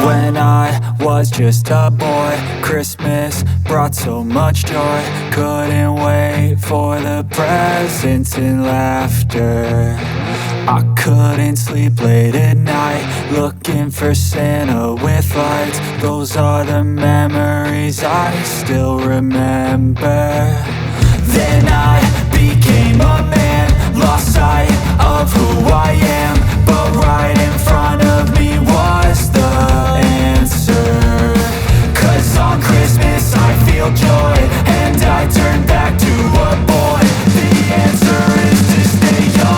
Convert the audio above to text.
When I was just a boy, Christmas brought so much joy. Couldn't wait for the presents and laughter. I couldn't sleep late at night, looking for Santa with lights. Those are the memories I still remember. Then I became a man, lost sight of who I